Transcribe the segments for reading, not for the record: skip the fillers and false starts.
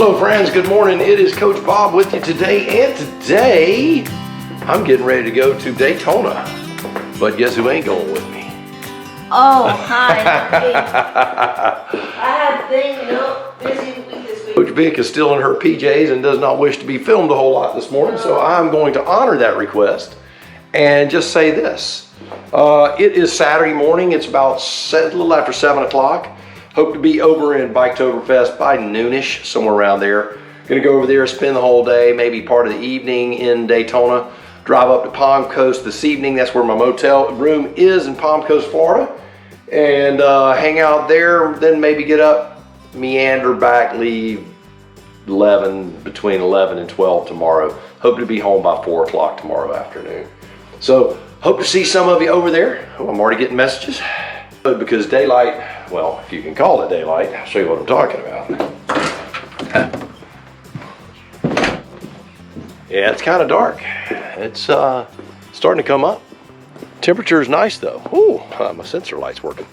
Hello friends, good morning. It is Coach Bob with you today, and today I'm getting ready to go to Daytona. But guess who ain't going with me? Oh, hi. I had busy week this week. Coach Vic is still in her PJs and does not wish to be filmed a whole lot this morning, so I'm going to honor that request and just say this. It is Saturday morning. It's about a little after 7 o'clock. Hope to be over in Biketoberfest by noonish, somewhere around there. Gonna go over there, spend the whole day, maybe part of the evening in Daytona. Drive up to Palm Coast this evening. That's where my motel room is in Palm Coast, Florida. And hang out there, then maybe get up, meander back, leave between 11 and 12 tomorrow. Hope to be home by 4 o'clock tomorrow afternoon. So hope to see some of you over there. Oh, I'm already getting messages. Because daylight, well, if you can call it daylight, I'll show you what I'm talking about. Yeah, it's kind of dark. It's starting to come up. Temperature is nice though. Ooh, my sensor light's working.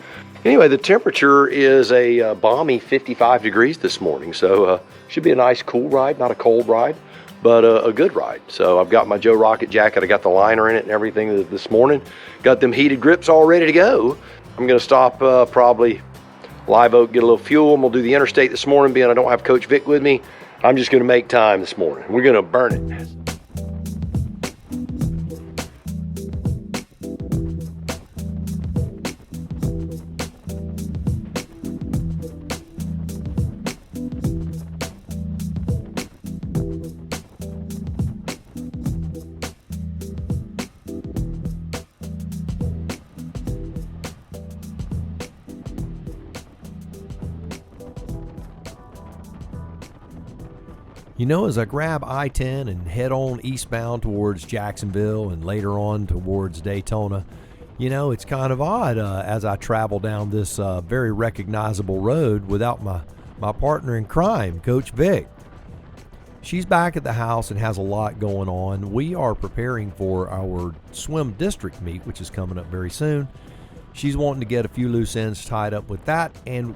Anyway, the temperature is a balmy 55 degrees this morning, so should be a nice cool ride, not a cold ride, but a good ride. So I've got my Joe Rocket jacket, I got the liner in it and everything this morning. Got them heated grips all ready to go. I'm gonna stop probably Live Oak, get a little fuel, and we'll do the interstate this morning. Being I don't have Coach Vic with me, I'm just gonna make time this morning. We're gonna burn it. You know, as I grab I-10 and head on eastbound towards Jacksonville and later on towards Daytona, you know, it's kind of odd as I travel down this very recognizable road without my partner in crime, Coach Vic. She's back at the house and has a lot going on. We are preparing for our swim district meet, which is coming up very soon. She's wanting to get a few loose ends tied up with that, and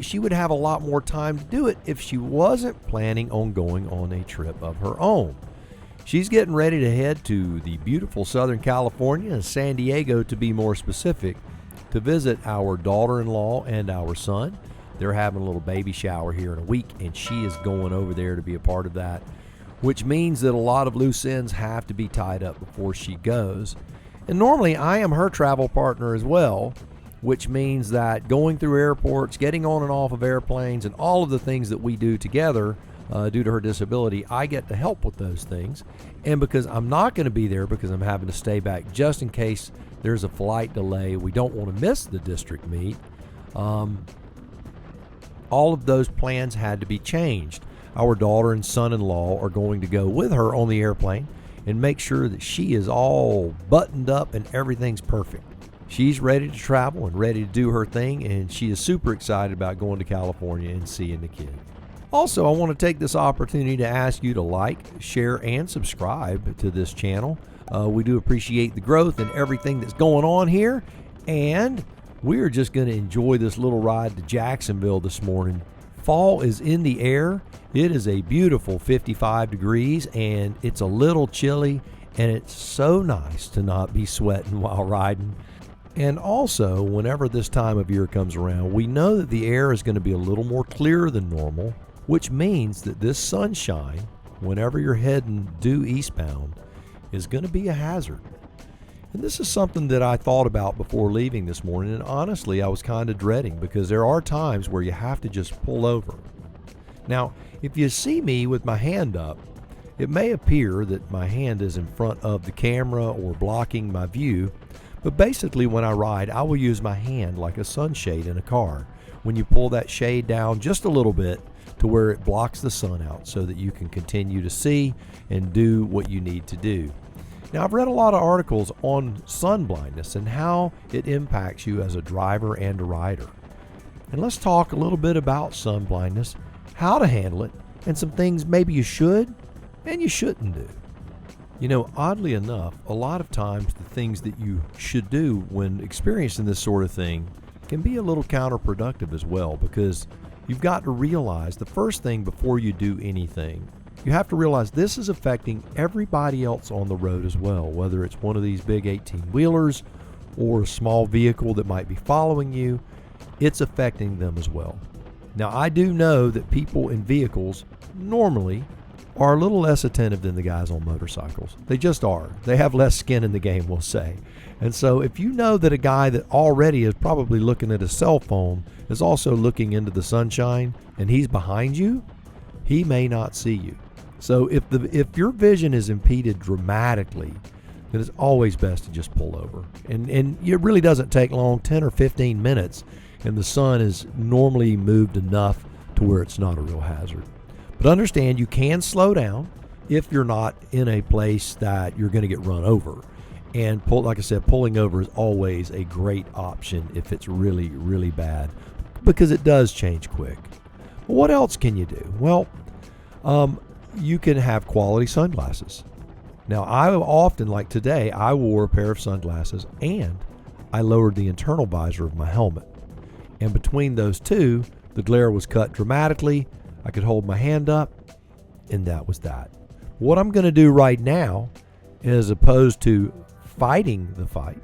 she would have a lot more time to do it if she wasn't planning on going on a trip of her own. She's getting ready to head to the beautiful Southern California and San Diego, to be more specific, to visit our daughter-in-law and our son. They're having a little baby shower here in a week, and she is going over there to be a part of that, which means that a lot of loose ends have to be tied up before she goes. And normally I am her travel partner as well, which means that going through airports, getting on and off of airplanes, and all of the things that we do together due to her disability, I get to help with those things. And because I'm not going to be there because I'm having to stay back just in case there's a flight delay, we don't want to miss the district meet, all of those plans had to be changed. Our daughter and son-in-law are going to go with her on the airplane and make sure that she is all buttoned up and everything's perfect. She's ready to travel and ready to do her thing, and she is super excited about going to California and seeing the kid. Also, I want to take this opportunity to ask you to like, share, and subscribe to this channel. We do appreciate the growth and everything that's going on here, and we are just going to enjoy this little ride to Jacksonville this morning. Fall is in the air. It is a beautiful 55 degrees and it's a little chilly, and it's so nice to not be sweating while riding. And also, whenever this time of year comes around, we know that the air is going to be a little more clear than normal, which means that this sunshine, whenever you're heading due eastbound, is going to be a hazard. And this is something that I thought about before leaving this morning, and honestly I was kind of dreading, because there are times where you have to just pull over. Now, if you see me with my hand up, it may appear that my hand is in front of the camera or blocking my view, but basically when I ride, I will use my hand like a sunshade in a car. When you pull that shade down just a little bit to where it blocks the sun out so that you can continue to see and do what you need to do. Now, I've read a lot of articles on sun blindness and how it impacts you as a driver and a rider. And let's talk a little bit about sun blindness, how to handle it, and some things maybe you should and you shouldn't do. You know, oddly enough, a lot of times the things that you should do when experiencing this sort of thing can be a little counterproductive as well, because you've got to realize the first thing before you do anything, you have to realize this is affecting everybody else on the road as well, whether it's one of these big 18-wheelers or a small vehicle that might be following you, it's affecting them as well. Now, I do know that people in vehicles normally are a little less attentive than the guys on motorcycles. They just are. They have less skin in the game, we'll say. And so if you know that a guy that already is probably looking at a cell phone is also looking into the sunshine and he's behind you, he may not see you. So if your vision is impeded dramatically, then it's always best to just pull over. And it really doesn't take long, 10 or 15 minutes, and the sun is normally moved enough to where it's not a real hazard. But understand you can slow down if you're not in a place that you're going to get run over. And like I said, pulling over is always a great option if it's really, really bad, because it does change quick. But what else can you do? Well, you can have quality sunglasses. Now, I often, like today, I wore a pair of sunglasses and I lowered the internal visor of my helmet. And between those two, the glare was cut dramatically. I could hold my hand up, and that was that. What I'm going to do right now, as opposed to fighting the fight,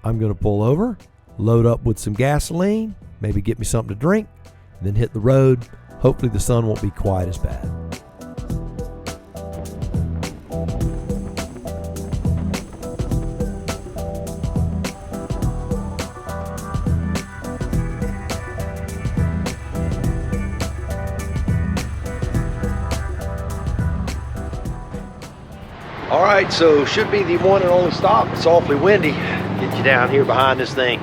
I'm going to pull over, load up with some gasoline, maybe get me something to drink, and then hit the road. Hopefully the sun won't be quite as bad. All right, so should be the one and only stop. It's awfully windy. Get you down here behind this thing.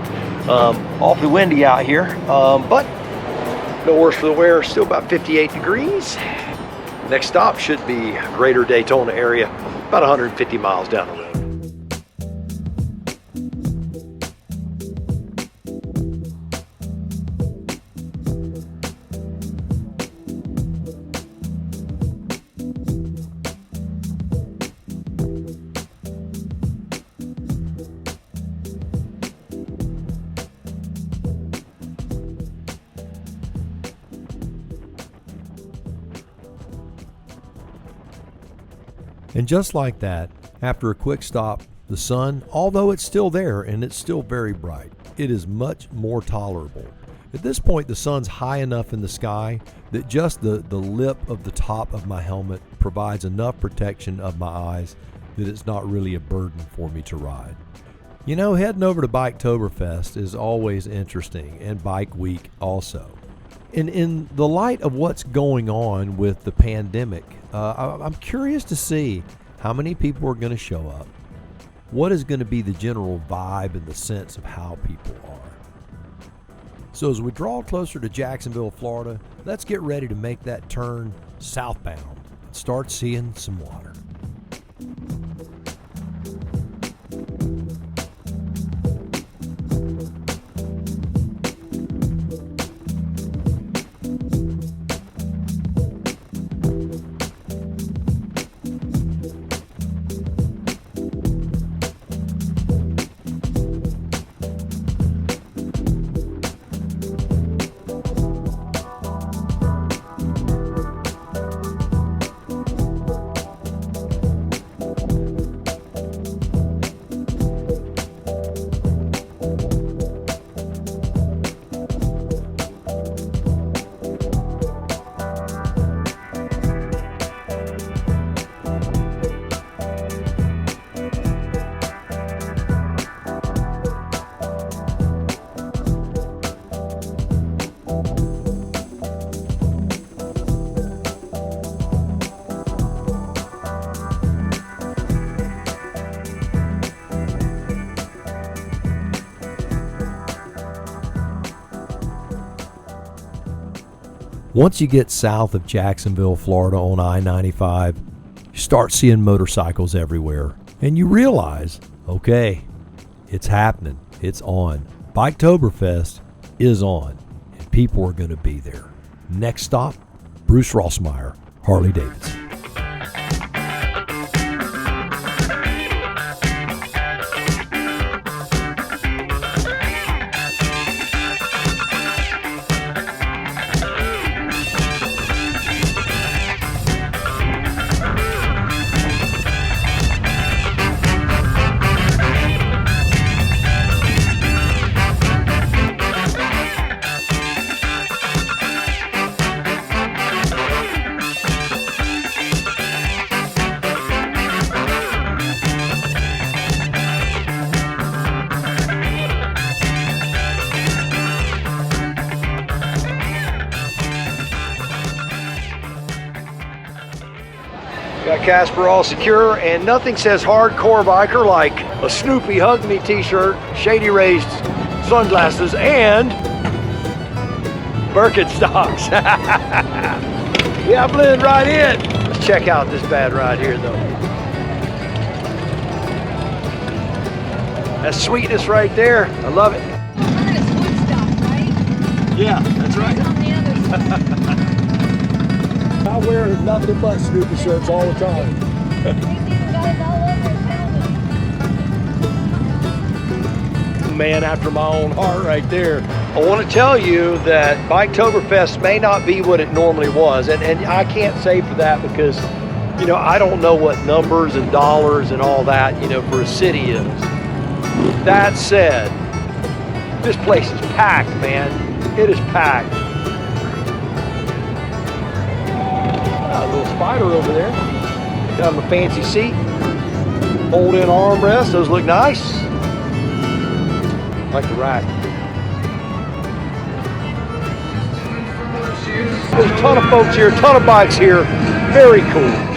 Awfully windy out here, but no worse for the wear. Still about 58 degrees. Next stop should be greater Daytona area, about 150 miles down the road. And just like that, after a quick stop, the sun, although it's still there and it's still very bright, it is much more tolerable. At this point, the sun's high enough in the sky that just the lip of the top of my helmet provides enough protection of my eyes that it's not really a burden for me to ride. You know, heading over to Biketoberfest is always interesting, and Bike Week also. In the light of what's going on with the pandemic, I'm curious to see how many people are going to show up. What is going to be the general vibe and the sense of how people are? So as we draw closer to Jacksonville, Florida, let's get ready to make that turn southbound and start seeing some water. Once you get south of Jacksonville, Florida on I-95, you start seeing motorcycles everywhere. And you realize, okay, it's happening. It's on. Biketoberfest is on. And people are going to be there. Next stop, Bruce Rossmeyer, Harley-Davidson. Got Casper all secure, and nothing says hardcore biker like a Snoopy Hug Me t-shirt, ShadyRays Sun Glasses, and Birkenstocks. Yeah, I blend right in. Let's check out this bad ride here though. That's sweetness right there. I love it. That's Woodstock, right? Yeah, that's right. On the other side. I wear nothing but Snoopy shirts all the time. He's even got it all over his helmet. Man after my own heart right there. I want to tell you that Biketoberfest may not be what it normally was, and I can't say for that because, you know, I don't know what numbers and dollars and all that, you know, for a city is. That said, this place is packed, man. It is packed. Got a little Spyder over there. Got him a fancy seat. Fold-in armrest. Those look nice. Like the rack. There's a ton of folks here, a ton of bikes here. Very cool.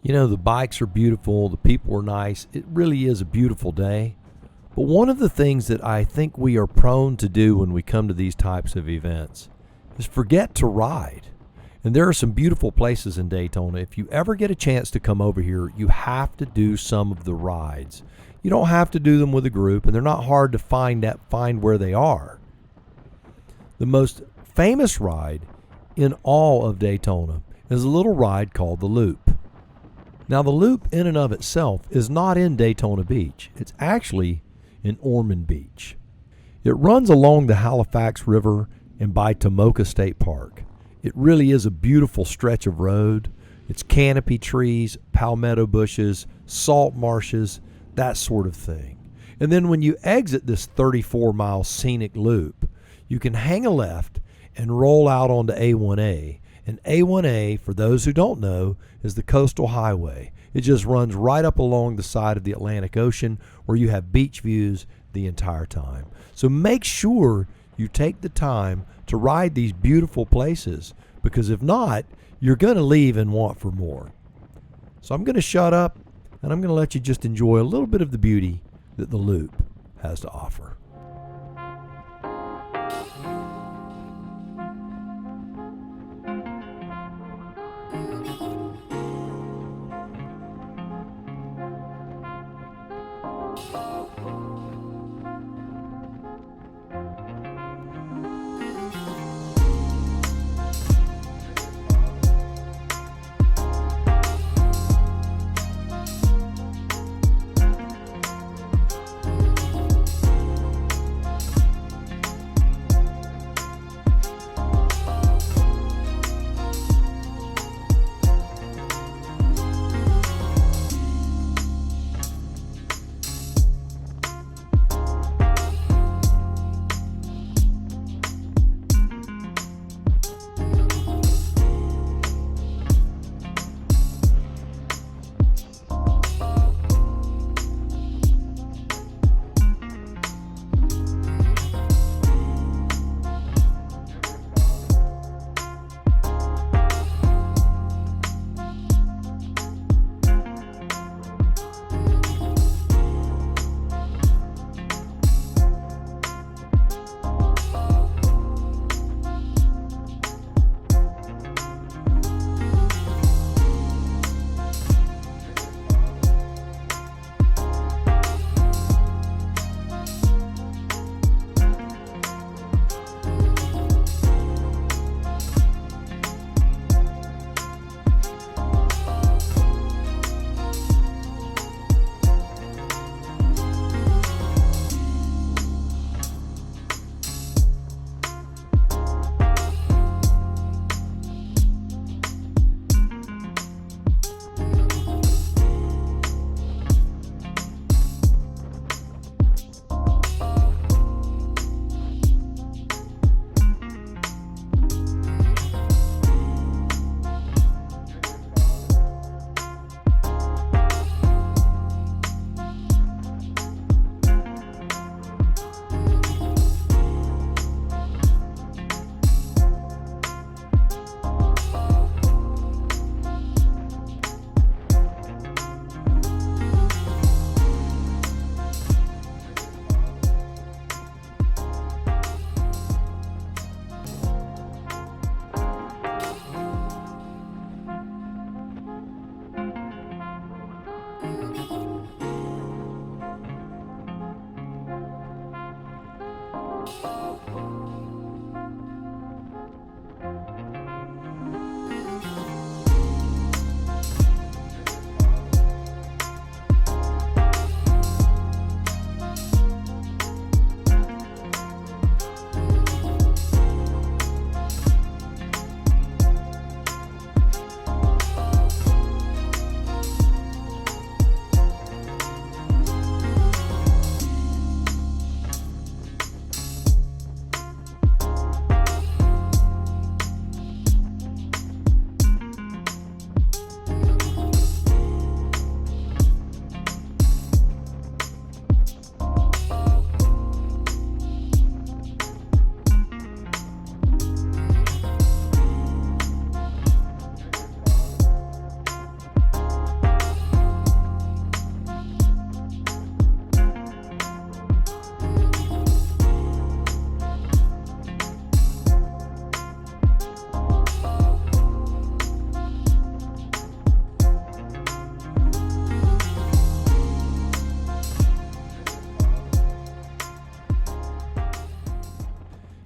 You know, the bikes are beautiful, the people are nice. It really is a beautiful day. But one of the things that I think we are prone to do when we come to these types of events is forget to ride. And there are some beautiful places in Daytona. If you ever get a chance to come over here, you have to do some of the rides. You don't have to do them with a group, and they're not hard to find where they are. The most famous ride in all of Daytona is a little ride called the Loop. Now, the Loop in and of itself is not in Daytona Beach. It's actually in Ormond Beach. It runs along the Halifax River and by Tomoka State Park. It really is a beautiful stretch of road. It's canopy trees, palmetto bushes, salt marshes, that sort of thing. And then when you exit this 34-mile scenic loop, you can hang a left and roll out onto A1A. And A1A, for those who don't know, is the coastal highway. It just runs right up along the side of the Atlantic Ocean where you have beach views the entire time. So make sure you take the time to ride these beautiful places, because if not, you're going to leave and want for more. So I'm going to shut up and I'm going to let you just enjoy a little bit of the beauty that the loop has to offer.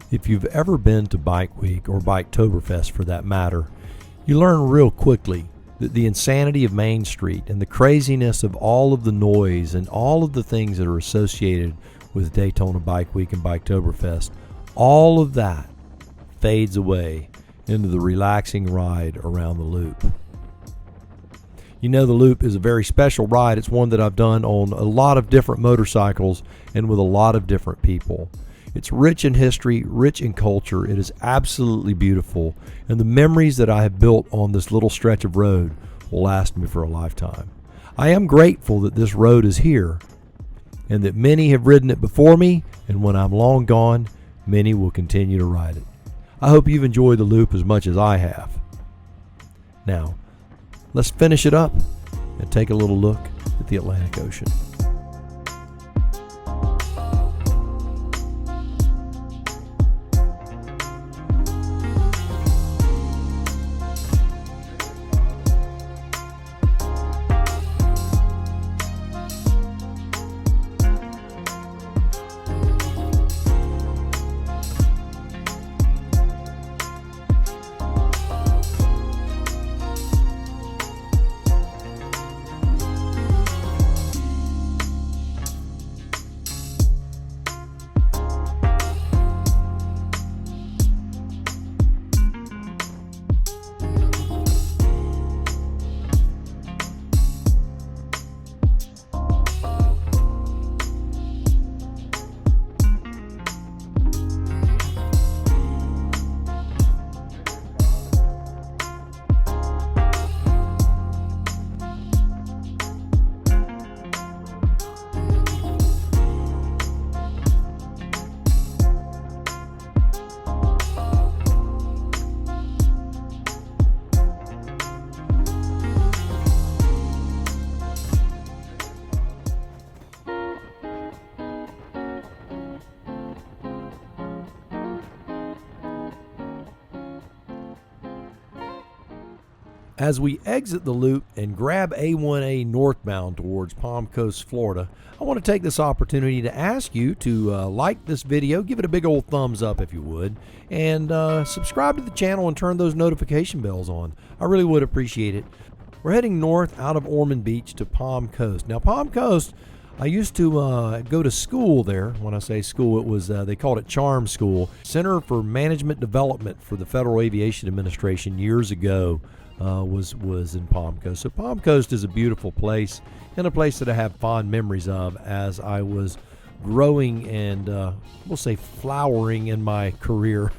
If you've ever been to Bike Week or Biketoberfest for that matter, you learn real quickly that the insanity of Main Street and the craziness of all of the noise and all of the things that are associated with Daytona Bike Week and Biketoberfest, all of that fades away into the relaxing ride around the loop. You know, the Loop is a very special ride. It's one that I've done on a lot of different motorcycles and with a lot of different people. It's rich in history, rich in culture. It is absolutely beautiful, and the memories that I have built on this little stretch of road will last me for a lifetime. I am grateful that this road is here and that many have ridden it before me, and when I'm long gone, many will continue to ride it. I hope you've enjoyed the Loop as much as I have. Now, let's finish it up and take a little look at the Atlantic Ocean. As we exit the Loop and grab A1A northbound towards Palm Coast, Florida, I want to take this opportunity to ask you to like this video, give it a big old thumbs up if you would, and subscribe to the channel and turn those notification bells on. I really would appreciate it. We're heading north out of Ormond Beach to Palm Coast. Now, Palm Coast, I used to go to school there. When I say school, it was, they called it Charm School, Center for Management Development for the Federal Aviation Administration years ago. Was in Palm Coast. So Palm Coast is a beautiful place and a place that I have fond memories of as I was growing and we'll say flowering in my career.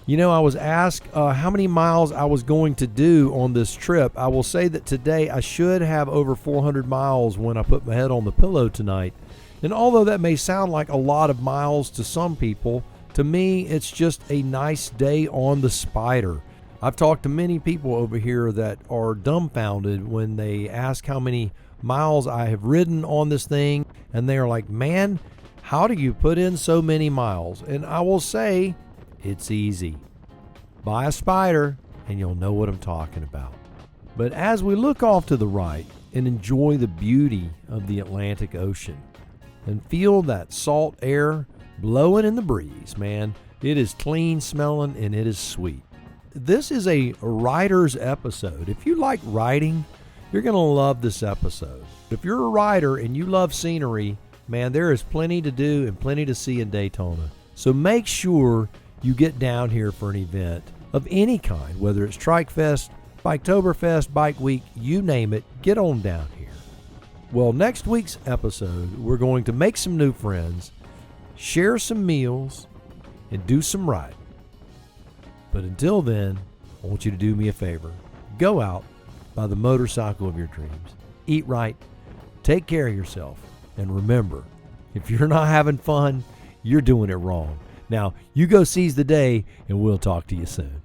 You know, I was asked how many miles I was going to do on this trip. I will say that today I should have over 400 miles when I put my head on the pillow tonight. And although that may sound like a lot of miles to some people, to me it's just a nice day on the Spyder. I've talked to many people over here that are dumbfounded when they ask how many miles I have ridden on this thing, and they are like, man, how do you put in so many miles? And I will say, it's easy. Buy a Spyder and you'll know what I'm talking about. But as we look off to the right and enjoy the beauty of the Atlantic Ocean and feel that salt air blowing in the breeze, man, it is clean smelling and it is sweet. This is a rider's episode. If you like riding, you're going to love this episode. If you're a rider and you love scenery, man, there is plenty to do and plenty to see in Daytona. So make sure you get down here for an event of any kind, whether it's Trike Fest, Biketoberfest, Bike Week, you name it, get on down here. Well, next week's episode, we're going to make some new friends, share some meals, and do some riding. But until then, I want you to do me a favor. Go out, buy the motorcycle of your dreams. Eat right, take care of yourself, and remember, if you're not having fun, you're doing it wrong. Now, you go seize the day, and we'll talk to you soon.